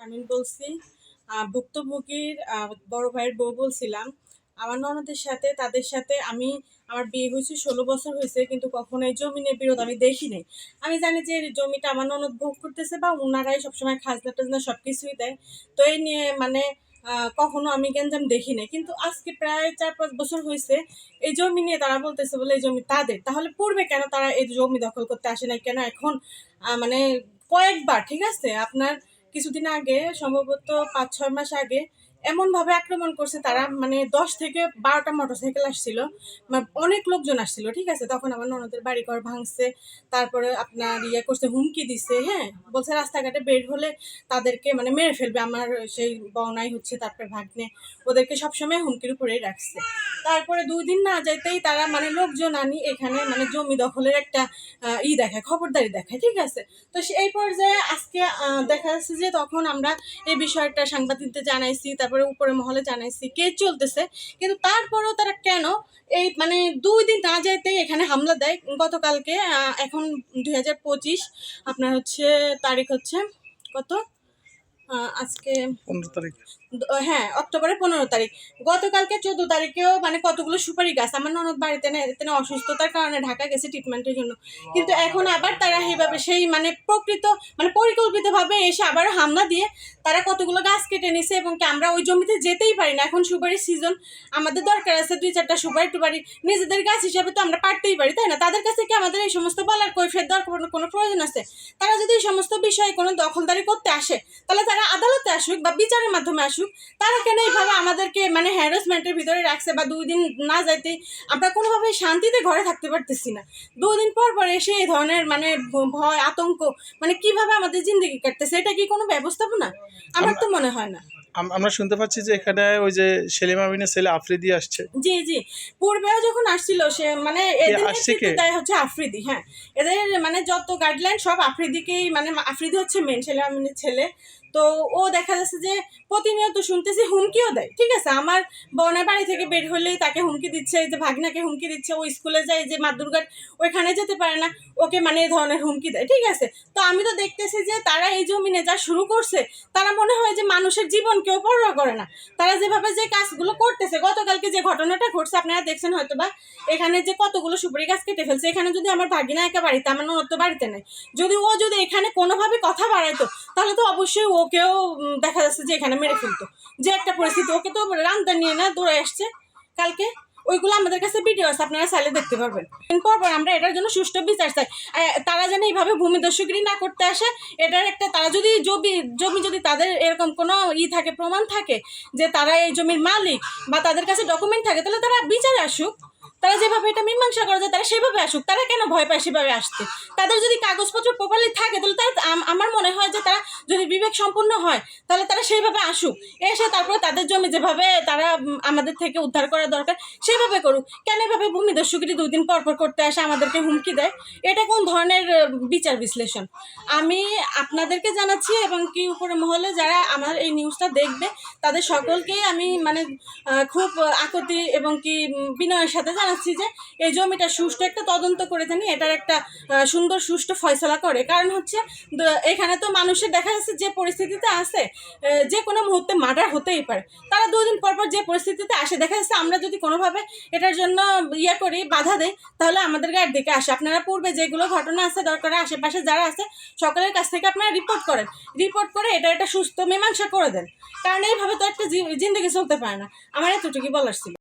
আমি বলছি ভুক্তভোগীর বড় ভাইয়ের বউ বলছিলাম। আমার ননদের সাথে তাদের সাথে আমার বিয়ে হয়েছে 16 বছর হয়েছে, কিন্তু কখনো এই জমি নিয়ে বিরোধ আমি দেখি নাই। আমি জানি যে এই জমিটা আমার ননদ ভোগ করতেছে বা ওনারাই সবসময় খাজনা টাজনা সব কিছুই দেয়। তো এই নিয়ে মানে কখনো আমি গ্যাঞ্জাম দেখি নাই, কিন্তু আজকে প্রায় 4-5 বছর হয়েছে এই জমি নিয়ে তারা বলতেছে বলে এই জমি তাদের। তাহলে পূর্বে কেন তারা এই জমি দখল করতে আসে নাই, কেন এখন মানে কয়েকবার, ঠিক আছে, আপনার কিছুদিন আগে সম্ভবত 5-6 মাস আগে এমনভাবে আক্রমণ করছে তারা, মানে 10 থেকে 12টা মোটরসাইকেল আসছিল, অনেক লোকজন আসছিল, ঠিক আছে। তখন আমার ননদের বাড়িঘর ভাঙছে, তারপরে আপনার করছে, হুমকি দিছে, হ্যাঁ, বলছে রাস্তাঘাটে বের হলে তাদেরকে মানে মেরে ফেলবে। আমার সেই বউনাই হচ্ছে তারপরে ভাগ্নে, ওদেরকে সবসময় হুমকির উপরেই রাখছে। তারপরে 2 দিন না যাইতেই তারা মানে লোকজন আনি এখানে মানে জমি দখলের একটা দেখায়, খবরদারি দেখায়, ঠিক আছে। তো এই পর্যায়ে আজকে দেখা যাচ্ছে যে তখন আমরা এই বিষয়টা সাংবাদিকদের জানাইছি, তারপরে উপরে মহলে জানাইছি, কেস চলতেছে, কিন্তু তারপরেও তারা কেন এই মানে 2 দিন না যাইতেই এখানে হামলা দেয়। গতকালকে এখন 2025 আপনার হচ্ছে তারিখ হচ্ছে কত, আজকে 15 তারিখ। হ্যাঁ, অক্টোবরের 15 তারিখ। গতকালকে 14 তারিখেও মানে কতগুলো সুপারি গাছ আমার ননদ বাড়িতে নেই, এতে অসুস্থতার কারণে ঢাকা গেছে ট্রিটমেন্টের জন্য, কিন্তু এখন আবার তারা এইভাবে সেই মানে পরিকল্পিতভাবে এসে আবার হামলা দিয়ে তারা কতগুলো গাছ কেটে নিছে, এবং কি আমরা ওই জমিতে যেতেই পারি না। এখন সুপারির সিজন, আমাদের দরকার আছে 2-4টা সুপারি টুপারি, নিজেদের গাছ হিসাবে তো আমরা পারতেই পারি, তাই না? তাদের কাছে কি আমাদের এই সমস্ত বলার কৈফিয়ত দরকার কোনো প্রয়োজন আছে? তারা যদি এই সমস্ত বিষয়ে কোনো দখলদারি করতে আসে, তাহলে তারা আদালতে আসুক বা বিচারের মাধ্যমে আসুক। তারা কেন এইভাবে আমাদেরকে মানে হ্যারাসমেন্টের ভিতরে রাখছে, বা 2 দিন না যাইতে আমরা কোনোভাবে শান্তিতে ঘরে থাকতে পারতেছি না। 2 দিন পর পর এসে এই ধরনের মানে ভয় আতঙ্ক, মানে কিভাবে আমাদের জিন্দগি কাটতেছে, এটা কি কোনো ব্যবস্থাপনা? আমার তো মনে হয় না। আমরা শুনতে পাচ্ছি যে এখানে ওই যে সেলিম আমিনের ছেলে আফ্রিদি আসছে। জি জি, পূর্বেও যখন আসছিল সে মানে এদের নেতৃত্ব দেয় হচ্ছে আফ্রিদি। হ্যাঁ, এদের মানে যত গাইডলাইন সব আফ্রিদিকেই, মানে আফ্রিদি হচ্ছে মেন, ছেলে আমিনের ছেলে। তো ও দেখা যাচ্ছে যে প্রতিনিয়ত শুনতেছি হুমকিও দেয়, ঠিক আছে। আমার বোনের বাড়ি থেকে বের হলেই তাকে হুমকি দিচ্ছে, এই যে ভাগনাকে হুমকি দিচ্ছে, ও স্কুলে যায় যে মাদুরঘাট, ওইখানে যেতে পারে না, ওকে মানে এই ধরনের হুমকি দেয়, ঠিক আছে। তো আমি তো দেখতেছি যে তারা এই জমিনে যা শুরু করছে, তারা মনে হয় যে মানুষের জীবন কেউ পরোয়া করে না। তারা যেভাবে যে কাজগুলো করতেছে, গতকালকে যে ঘটনাটা ঘটছে আপনারা দেখছেন হয়তো বা, এখানে যে কতগুলো সুপারি গাছ কেটে ফেলছে। এখানে যদি আমার ভাগিনা একা বাড়িতে, আমার ননদ তো বাড়িতে নাই, যদি এখানে কোনোভাবে কথা বাড়াইতো, তাহলে তো অবশ্যই ওকেও দেখা যাচ্ছে যে এখানে মেরে ফেলতো। যে একটা পরিস্থিতি, ওকে তো রান্তা নিয়ে না দৌড়ে আসছে কালকে, ওইগুলো আমাদের কাছে ভিডিও আছে, আপনারা চাইলে দেখতে পারবেন। পরপর আমরা এটার জন্য সুষ্ঠু বিচার চাই। তারা যেন এইভাবে ভূমিদস্যুগিরি না করতে আসে। এটার একটা, তারা যদি জমি যদি তাদের এরকম কোনো থাকে, প্রমাণ থাকে যে তারা এই জমির মালিক, বা তাদের কাছে ডকুমেন্ট থাকে, তাহলে তারা বিচারে আসুক। তারা যেভাবে এটা মীমাংসা করা যায় তারা সেভাবে আসুক। তারা কেন ভয় পায় সেভাবে আসতে? তাদের যদি কাগজপত্র প্রপারলি থাকে, তাহলে তারা, আমার মনে হয় যে তারা যদি বিবেক সম্পন্ন হয়, তাহলে তারা সেইভাবে আসুক, এসে তারপরে তাদের জমি যেভাবে তারা আমাদের থেকে উদ্ধার করা দরকার সেভাবে করুক। কেন এভাবে ভূমিদস্যুগিরি 2 দিন পর পর করতে আসে, আমাদেরকে হুমকি দেয়? এটা কোন ধরনের বিচার বিশ্লেষণ? আমি আপনাদেরকে জানাচ্ছি, এবং কি উপরে মহলে যারা আমার এই নিউজটা দেখবে তাদের সকলকেই আমি মানে খুব আকুতি এবং কি বিনয়ের সাথে জানাচ্ছি যে এই জমিটা সুষ্ঠু একটা তদন্ত করে জানি, এটার একটা সুন্দর সুষ্ঠু ফয়সলা করে। কারণ হচ্ছে এখানে তো মানুষের দেখা যাচ্ছে যে পরিস্থিতিতে আছে, যে কোনো মুহূর্তে মার্ডার হতেই পারে। তারা 2 দিন পর পর যে পরিস্থিতিতে আসে, দেখা যাচ্ছে আমরা যদি কোনোভাবে এটার জন্য করি, বাধা দেয়, তাহলে আমাদের গায়ের দিকে আসে। আপনারা পূর্বে যেগুলো ঘটনা আছে দরকার, আশেপাশে যারা আছে সকলের কাছ থেকে আপনারা রিপোর্ট করেন, রিপোর্ট করে এটা একটা সুস্থ মীমাংসা করে দেন। কারণ এইভাবে তো একটা জিন্দগি চলতে পারে না। আমার এতটুকুই বলার ছিল।